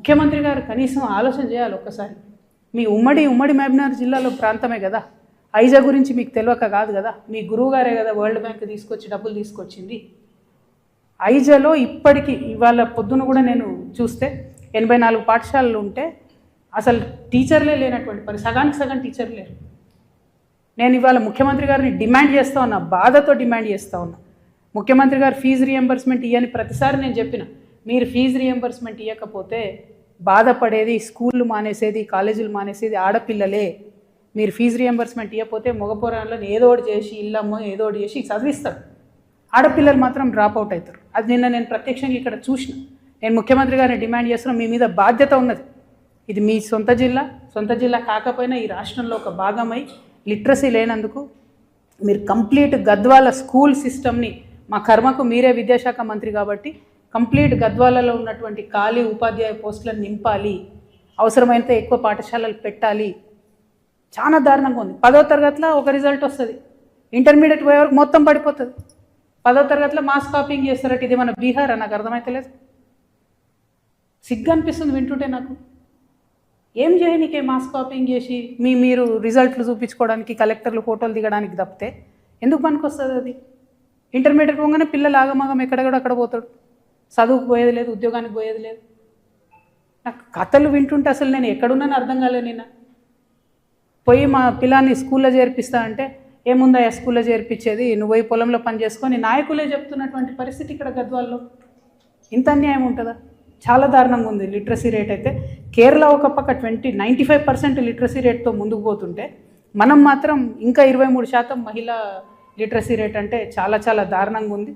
ముఖ్యమంత్రి గారు కనీసం ఆలోచన చేయాలి ఒక్కసారి. మీ ఉమ్మడి మహబూబ్నగర్ జిల్లాలో ప్రాంతమే కదా, ఐజా గురించి మీకు తెలియక కాదు కదా, మీ గురువు గారే కదా వరల్డ్ బ్యాంక్ తీసుకొచ్చి డబ్బులు తీసుకొచ్చింది. ఐజాలో ఇప్పటికీ ఇవాళ పొద్దున కూడా నేను చూస్తే 84 పాఠశాలలు ఉంటే అసలు టీచర్లే లేనటువంటి సగానికి సగం టీచర్లు లేరు. నేను ఇవాళ ముఖ్యమంత్రి గారిని డిమాండ్ చేస్తూ ఉన్నా, బాధతో డిమాండ్ చేస్తూ ఉన్నా. ముఖ్యమంత్రి గారు ఫీజు రియంబర్స్మెంట్ ఇవ్వని ప్రతిసారి నేను చెప్పిన, మీరు ఫీజు రియంబర్స్మెంట్ ఇవ్వకపోతే బాధపడేది స్కూళ్ళు మానేసేది, కాలేజీలు మానేసేది ఆడపిల్లలే. మీరు ఫీజు రియంబర్స్మెంట్ ఇవ్వకపోతే మగపోరాళ్ళని ఏదో ఒకటి చేసి ఇల్లమ్మో ఏదో ఒకటి చేసి చదివిస్తారు, ఆడపిల్లలు మాత్రం డ్రాప్ అవుట్ అవుతారు. అది నిన్న నేను ప్రత్యక్షంగా ఇక్కడ చూసిన. నేను ముఖ్యమంత్రి గారిని డిమాండ్ చేస్తున్నా, మీ మీద బాధ్యత ఉన్నది. ఇది మీ సొంత జిల్లా కాకపోయినా ఈ రాష్ట్రంలో ఒక భాగమై లిటరసీ లేనందుకు మీరు కంప్లీట్ గద్వాల స్కూల్ సిస్టమ్ని, మా కర్మకు మీరే విద్యాశాఖ మంత్రి కాబట్టి కంప్లీట్ గద్వాలలో ఉన్నటువంటి ఖాళీ ఉపాధ్యాయ పోస్టులను నింపాలి, అవసరమైనంత ఎక్కువ పాఠశాలలు పెట్టాలి. చాలా దారుణంగా ఉంది. 10వ తరగతిలో ఒక రిజల్ట్ వస్తుంది, ఇంటర్మీడియట్ పోయే వరకు మొత్తం పడిపోతుంది. 10వ తరగతిలో మాస్ కాపింగ్ చేస్తారట. ఇది మన బీహార్ నాకు అర్థమైతలేదు. సిగ్గు అనిపిస్తుంది వింటుంటే నాకు. ఏం చేయనీకే మాస్ కాపింగ్ చేసి మీరు రిజల్ట్లు చూపించుకోవడానికి, కలెక్టర్లు ఫోటోలు దిగడానికి తప్పితే ఎందుకు పనికొస్తుంది అది? ఇంటర్మీడియట్ పోగానే పిల్లలు ఆగమాగం ఎక్కడెక్కడ పోతాడు, చదువుకు పోయేది లేదు, ఉద్యోగానికి పోయేది లేదు. నాకు కథలు వింటుంటే అసలు నేను ఎక్కడున్నాను అర్థం కాలేదు. నిన్న పోయి మా పిల్లాన్ని స్కూల్లో చేర్పిస్తా అంటే, ఏముందా స్కూల్లో చేర్పించేది, నువ్వు పోయి పొలంలో పని చేసుకొని నాయకులే చెప్తున్నటువంటి పరిస్థితి ఇక్కడ గద్వాల్లో. ఇంత అన్యాయం ఉంటుందా? చాలా దారుణంగా ఉంది లిటరసీ రేట్ అయితే. కేరళ ఒక పక్క 95% లిటరసీ రేట్తో ముందుకు పోతుంటే మనం మాత్రం ఇంకా 23% మహిళా లిటరసీ రేట్ అంటే చాలా దారుణంగా ఉంది.